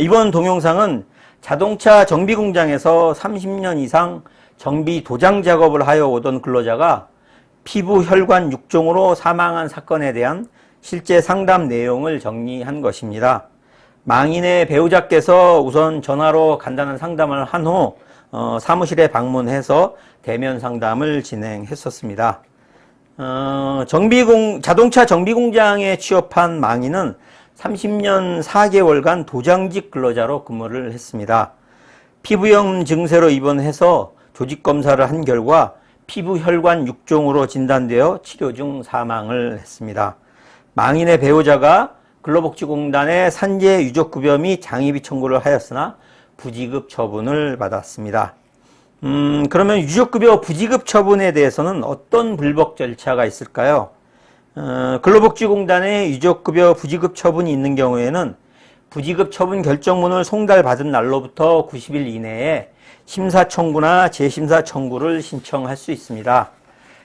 이번 동영상은 자동차 정비 공장에서 30년 이상 정비 도장 작업을 하여 오던 근로자가 피부 혈관 육종으로 사망한 사건에 대한 실제 상담 내용을 정리한 것입니다. 망인의 배우자께서 우선 전화로 간단한 상담을 한 후 사무실에 방문해서 대면 상담을 진행했었습니다. 자동차 정비 공장에 취업한 망인은 30년 4개월간 도장직 근로자로 근무를 했습니다. 피부염 증세로 입원해서 조직검사를 한 결과 피부 혈관 육종으로 진단되어 치료 중 사망을 했습니다. 망인의 배우자가 근로복지공단에 산재 유족급여 및 장의비 청구를 하였으나 부지급 처분을 받았습니다. 그러면 유족급여 부지급 처분에 대해서는 어떤 불법 절차가 있을까요? 근로복지공단에 유족급여 부지급 처분이 있는 경우에는 부지급 처분 결정문을 송달받은 날로부터 90일 이내에 심사청구나 재심사 청구를 신청할 수 있습니다.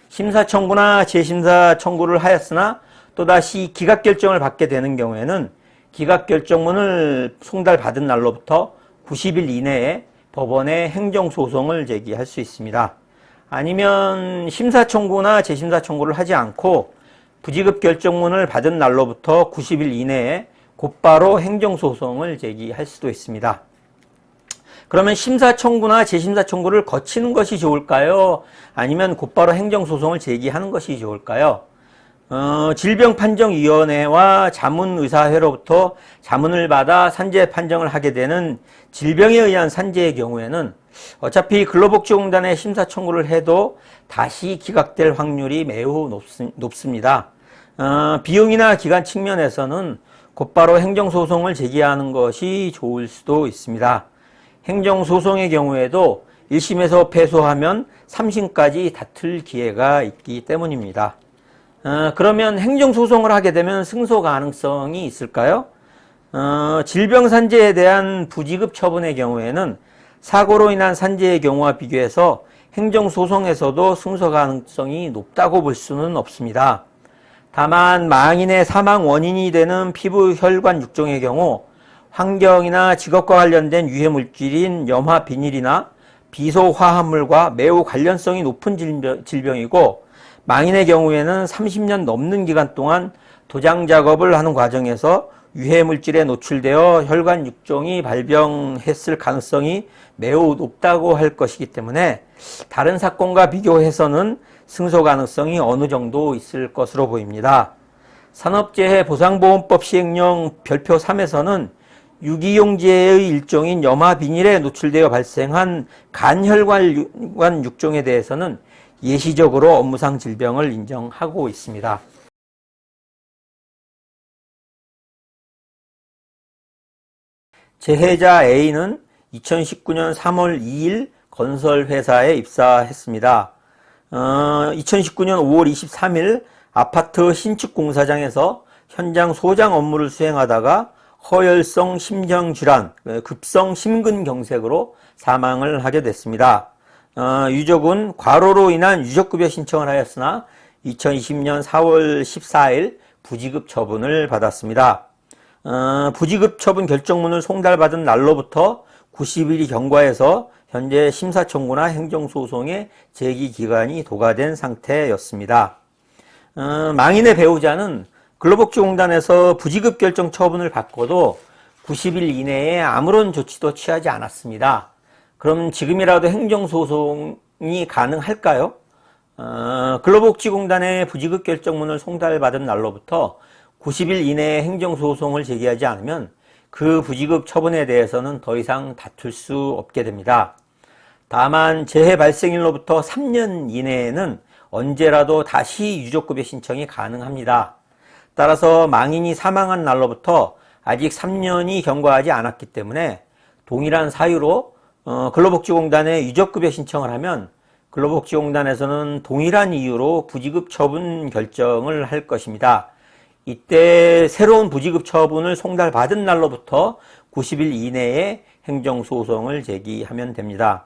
심사청구나 재심사 청구를 하였으나 또다시 기각결정을 받게 되는 경우에는 기각결정문을 송달받은 날로부터 90일 이내에 법원에 행정소송을 제기할 수 있습니다. 아니면 심사청구나 재심사 청구를 하지 않고 부지급 결정문을 받은 날로부터 90일 이내에 곧바로 행정소송을 제기할 수도 있습니다. 그러면 심사청구나 재심사 청구를 거치는 것이 좋을까요? 아니면 곧바로 행정소송을 제기하는 것이 좋을까요? 질병판정위원회와 자문의사회로부터 자문을 받아 산재 판정을 하게 되는 질병에 의한 산재의 경우에는 어차피 근로복지공단에 심사 청구를 해도 다시 기각될 확률이 매우 높습니다. 비용이나 기간 측면에서는 곧바로 행정소송을 제기하는 것이 좋을 수도 있습니다. 행정소송의 경우에도 1심에서 패소하면 3심까지 다툴 기회가 있기 때문입니다. 그러면 행정소송을 하게 되면 승소 가능성이 있을까요? 질병산재에 대한 부지급 처분의 경우에는 사고로 인한 산재의 경우와 비교해서 행정소송에서도 승소 가능성이 높다고 볼 수는 없습니다. 다만 망인의 사망 원인이 되는 피부 혈관 육종의 경우 환경이나 직업과 관련된 유해물질인 염화 비닐이나 비소 화합물과 매우 관련성이 높은 질병이고 망인의 경우에는 30년 넘는 기간 동안 도장 작업을 하는 과정에서 유해물질에 노출되어 혈관 육종이 발병했을 가능성이 매우 높다고 할 것이기 때문에 다른 사건과 비교해서는 승소 가능성이 어느 정도 있을 것으로 보입니다. 산업재해보상보험법 시행령 별표 3에서는 유기용지의 일종인 염화 비닐에 노출되어 발생한 간혈관 육종에 대해서는 예시적으로 업무상 질병을 인정하고 있습니다. 재해자 A는 2019년 3월 2일 건설회사에 입사했습니다. 2019년 5월 23일 아파트 신축 공사장에서 현장 소장 업무를 수행하다가 허혈성 심장질환, 급성 심근경색으로 사망을 하게 됐습니다. 유족은 과로로 인한 유족급여 신청을 하였으나 2020년 4월 14일 부지급 처분을 받았습니다. 부지급 처분 결정문을 송달받은 날로부터 90일이 경과해서 현재 심사청구나 행정소송의 제기기간이 도과된 상태였습니다. 망인의 배우자는 근로복지공단에서 부지급 결정 처분을 받고도 90일 이내에 아무런 조치도 취하지 않았습니다. 그럼 지금이라도 행정소송이 가능할까요? 근로복지공단의 부지급 결정문을 송달받은 날로부터 90일 이내에 행정소송을 제기하지 않으면 그 부지급 처분에 대해서는 더 이상 다툴 수 없게 됩니다. 다만 재해 발생일로부터 3년 이내에는 언제라도 다시 유족급여 신청이 가능합니다. 따라서 망인이 사망한 날로부터 아직 3년이 경과하지 않았기 때문에 동일한 사유로 근로복지공단에 유족급여 신청을 하면 근로복지공단에서는 동일한 이유로 부지급 처분 결정을 할 것입니다. 이때 새로운 부지급 처분을 송달받은 날로부터 90일 이내에 행정소송을 제기하면 됩니다.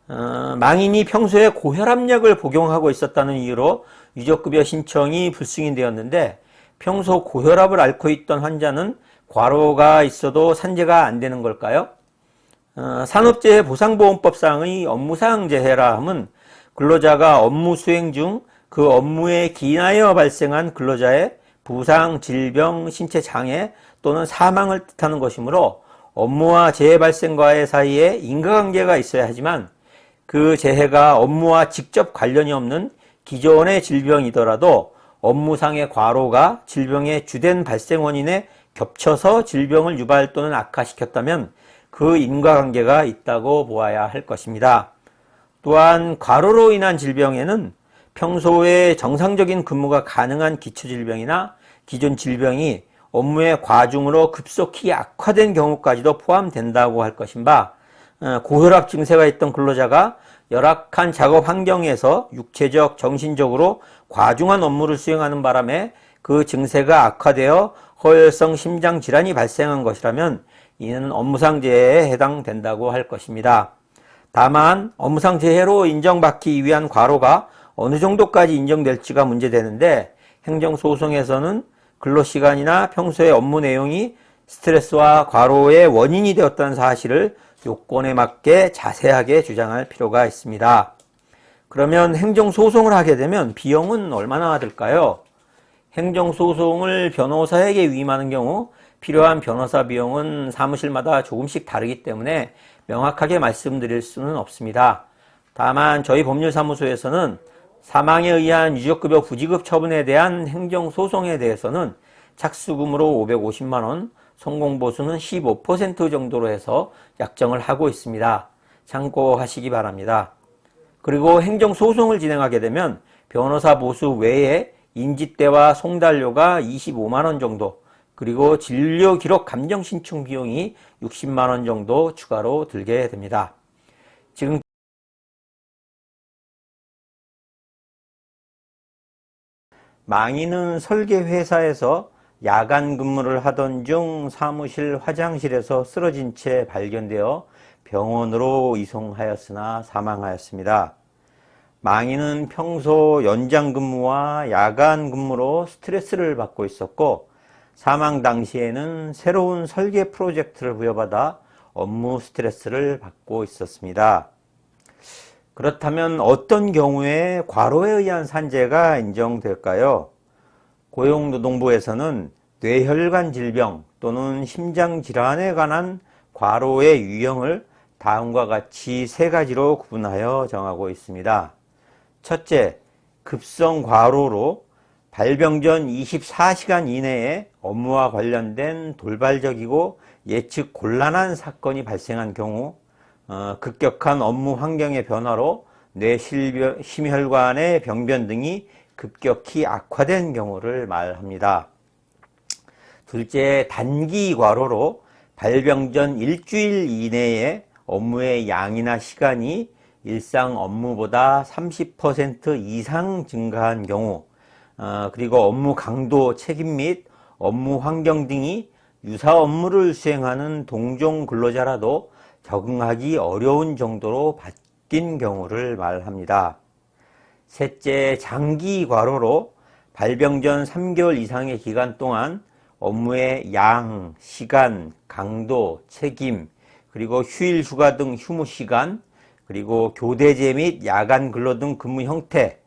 망인이 평소에 고혈압약을 복용하고 있었다는 이유로 유족급여 신청이 불승인되었는데 평소 고혈압을 앓고 있던 환자는 과로가 있어도 산재가 안 되는 걸까요? 산업재해 보상보험법상의 업무상 재해라 함은 근로자가 업무 수행 중 그 업무에 기인하여 발생한 근로자의 부상, 질병, 신체 장애 또는 사망을 뜻하는 것이므로 업무와 재해 발생과의 사이에 인과관계가 있어야 하지만 그 재해가 업무와 직접 관련이 없는 기존의 질병이더라도 업무상의 과로가 질병의 주된 발생 원인에 겹쳐서 질병을 유발 또는 악화시켰다면 그 인과관계가 있다고 보아야 할 것입니다. 또한 과로로 인한 질병에는 평소에 정상적인 근무가 가능한 기초질병이나 기존 질병이 업무의 과중으로 급속히 악화된 경우까지도 포함된다고 할 것인 바, 고혈압 증세가 있던 근로자가 열악한 작업 환경에서 육체적, 정신적으로 과중한 업무를 수행하는 바람에 그 증세가 악화되어 허혈성 심장 질환이 발생한 것이라면 이는 업무상 재해에 해당된다고 할 것입니다. 다만 업무상 재해로 인정받기 위한 과로가 어느 정도까지 인정될지가 문제되는데, 행정소송에서는 근로시간이나 평소의 업무 내용이 스트레스와 과로의 원인이 되었다는 사실을 요건에 맞게 자세하게 주장할 필요가 있습니다. 그러면 행정소송을 하게 되면 비용은 얼마나 들까요? 행정소송을 변호사에게 위임하는 경우 필요한 변호사 비용은 사무실마다 조금씩 다르기 때문에 명확하게 말씀드릴 수는 없습니다. 다만 저희 법률사무소에서는 사망에 의한 유족급여 부지급 처분에 대한 행정소송에 대해서는 착수금으로 550만원, 성공보수는 15% 정도로 해서 약정을 하고 있습니다. 참고하시기 바랍니다. 그리고 행정소송을 진행하게 되면 변호사 보수 외에 인지대와 송달료가 25만원 정도, 그리고 진료기록 감정 신청 비용이 60만원 정도 추가로 들게 됩니다. 지금 망인은 설계회사에서 야간 근무를 하던 중 사무실 화장실에서 쓰러진 채 발견되어 병원으로 이송하였으나 사망하였습니다. 망인은 평소 연장 근무와 야간 근무로 스트레스를 받고 있었고, 사망 당시에는 새로운 설계 프로젝트를 부여받아 업무 스트레스를 받고 있었습니다. 그렇다면 어떤 경우에 과로에 의한 산재가 인정될까요? 고용노동부에서는 뇌혈관 질병 또는 심장질환에 관한 과로의 유형을 다음과 같이 세 가지로 구분하여 정하고 있습니다. 첫째, 급성 과로로 발병 전 24시간 이내에 업무와 관련된 돌발적이고 예측 곤란한 사건이 발생한 경우, 급격한 업무 환경의 변화로 뇌심혈관의 병변 등이 급격히 악화된 경우를 말합니다. 둘째, 단기 과로로 발병 전 일주일 이내에 업무의 양이나 시간이 일상 업무보다 30% 이상 증가한 경우, 그리고 업무 강도, 책임 및 업무 환경 등이 유사 업무를 수행하는 동종 근로자라도 적응하기 어려운 정도로 바뀐 경우를 말합니다. 셋째, 장기 과로로 발병 전 3개월 이상의 기간 동안 업무의 양, 시간, 강도, 책임, 그리고 휴일, 휴가 등 휴무 시간, 그리고 교대제 및 야간 근로 등 근무 형태,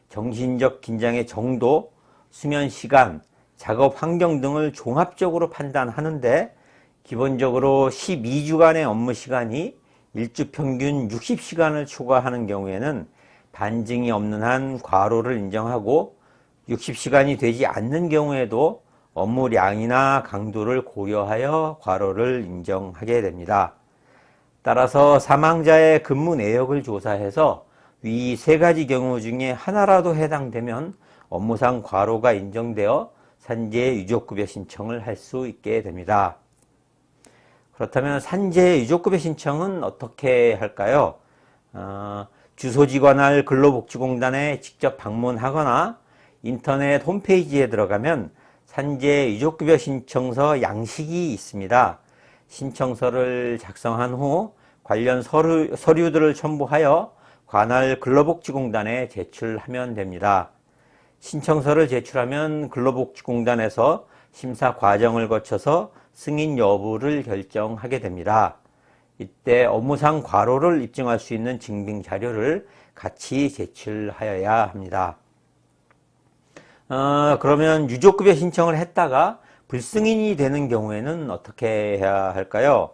정신적 긴장의 정도, 수면 시간, 작업 환경 등을 종합적으로 판단하는데, 기본적으로 12주간의 업무 시간이 일주 평균 60시간을 초과하는 경우에는 반증이 없는 한 과로를 인정하고, 60시간이 되지 않는 경우에도 업무량이나 강도를 고려하여 과로를 인정하게 됩니다. 따라서 사망자의 근무 내역을 조사해서 위 세 가지 경우 중에 하나라도 해당되면 업무상 과로가 인정되어 산재 유족급여 신청을 할 수 있게 됩니다. 그렇다면 산재 유족급여 신청은 어떻게 할까요? 주소지 관할 근로복지공단에 직접 방문하거나 인터넷 홈페이지에 들어가면 산재 유족급여 신청서 양식이 있습니다. 신청서를 작성한 후 관련 서류들을 첨부하여 관할 근로복지공단에 제출하면 됩니다. 신청서를 제출하면 근로복지공단에서 심사 과정을 거쳐서 승인 여부를 결정하게 됩니다. 이때 업무상 과로를 입증할 수 있는 증빙 자료를 같이 제출하여야 합니다. 그러면 유족급여 신청을 했다가 불승인이 되는 경우에는 어떻게 해야 할까요?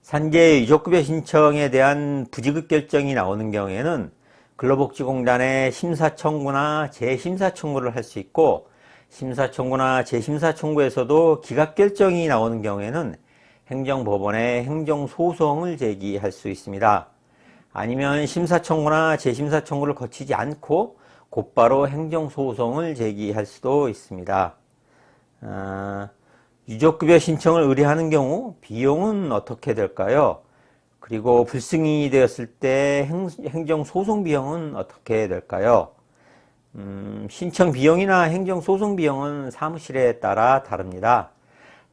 산재 유족급여 신청에 대한 부지급 결정이 나오는 경우에는 근로복지공단에 심사청구나 재심사청구를 할 수 있고, 심사청구나 재심사청구에서도 기각결정이 나오는 경우에는 행정법원에 행정소송을 제기할 수 있습니다. 아니면 심사청구나 재심사청구를 거치지 않고 곧바로 행정소송을 제기할 수도 있습니다. 유족급여 신청을 의뢰하는 경우 비용은 어떻게 될까요? 그리고 불승인이 되었을 때 행정소송 비용은 어떻게 될까요? 신청 비용이나 행정소송 비용은 사무실에 따라 다릅니다.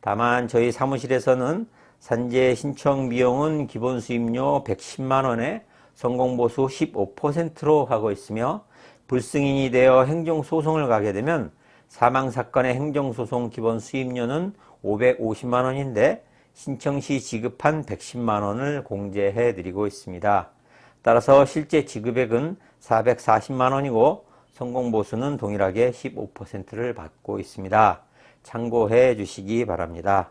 다만 저희 사무실에서는 산재 신청 비용은 기본 수임료 110만 원에 성공보수 15%로 하고 있으며, 불승인이 되어 행정소송을 가게 되면 사망사건의 행정소송 기본 수임료는 550만 원인데 신청 시 지급한 110만 원을 공제해 드리고 있습니다. 따라서 실제 지급액은 440만 원이고 성공보수는 동일하게 15%를 받고 있습니다. 참고해 주시기 바랍니다.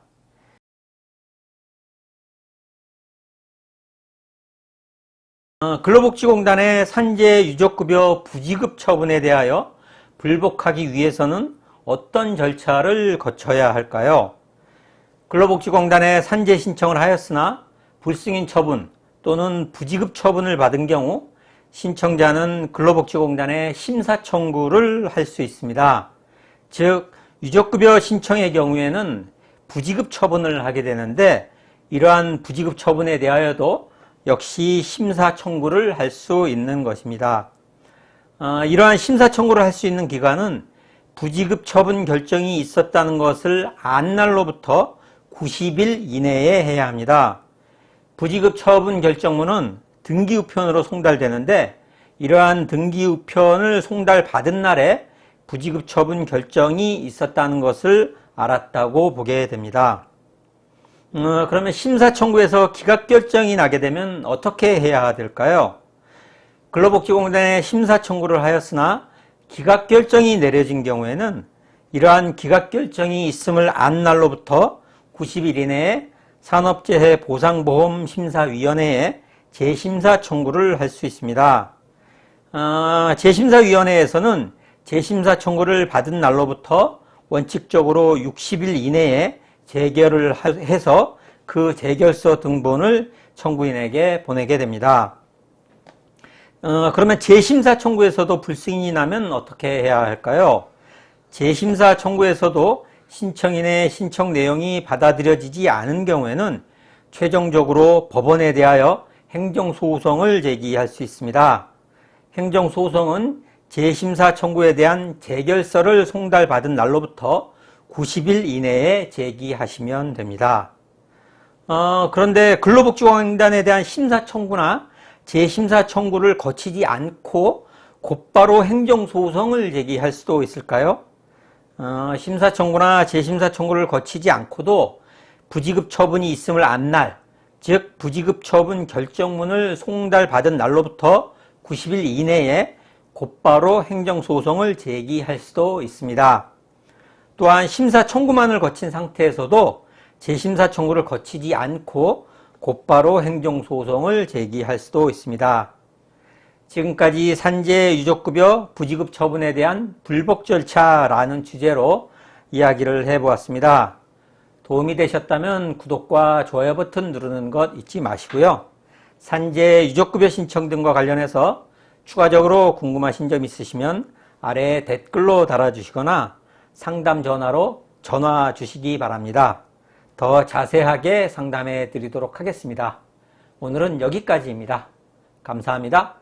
근로복지공단의 산재 유족급여 부지급 처분에 대하여 불복하기 위해서는 어떤 절차를 거쳐야 할까요? 근로복지공단에 산재 신청을 하였으나 불승인 처분 또는 부지급 처분을 받은 경우 신청자는 근로복지공단에 심사 청구를 할 수 있습니다. 즉, 유족급여 신청의 경우에는 부지급 처분을 하게 되는데, 이러한 부지급 처분에 대하여도 역시 심사 청구를 할 수 있는 것입니다. 이러한 심사 청구를 할 수 있는 기간은 부지급 처분 결정이 있었다는 것을 안 날로부터 90일 이내에 해야 합니다. 부지급 처분 결정문은 등기우편으로 송달되는데, 이러한 등기우편을 송달받은 날에 부지급 처분 결정이 있었다는 것을 알았다고 보게 됩니다. 그러면 심사 청구에서 기각 결정이 나게 되면 어떻게 해야 될까요? 근로복지공단에 심사 청구를 하였으나 기각 결정이 내려진 경우에는 이러한 기각 결정이 있음을 안 날로부터 90일 이내에 산업재해 보상보험심사위원회에 재심사 청구를 할 수 있습니다. 재심사위원회에서는 재심사 청구를 받은 날로부터 원칙적으로 60일 이내에 재결을 해서 그 재결서 등본을 청구인에게 보내게 됩니다. 그러면 재심사 청구에서도 불승인이 나면 어떻게 해야 할까요? 재심사 청구에서도 신청인의 신청 내용이 받아들여지지 않은 경우에는 최종적으로 법원에 대하여 행정소송을 제기할 수 있습니다. 행정소송은 재심사 청구에 대한 재결서를 송달받은 날로부터 90일 이내에 제기하시면 됩니다. 그런데 근로복지공단에 대한 심사 청구나 재심사 청구를 거치지 않고 곧바로 행정소송을 제기할 수도 있을까요? 심사 청구나 재심사 청구를 거치지 않고도 부지급 처분이 있음을 안 날, 즉 부지급 처분 결정문을 송달받은 날로부터 90일 이내에 곧바로 행정소송을 제기할 수도 있습니다. 또한 심사 청구만을 거친 상태에서도 재심사 청구를 거치지 않고 곧바로 행정소송을 제기할 수도 있습니다. 지금까지 산재 유족급여 부지급 처분에 대한 불복 절차라는 주제로 이야기를 해보았습니다. 도움이 되셨다면 구독과 좋아요 버튼 누르는 것 잊지 마시고요. 산재 유족급여 신청 등과 관련해서 추가적으로 궁금하신 점 있으시면 아래 댓글로 달아주시거나 상담 전화로 전화 주시기 바랍니다. 더 자세하게 상담해 드리도록 하겠습니다. 오늘은 여기까지입니다. 감사합니다.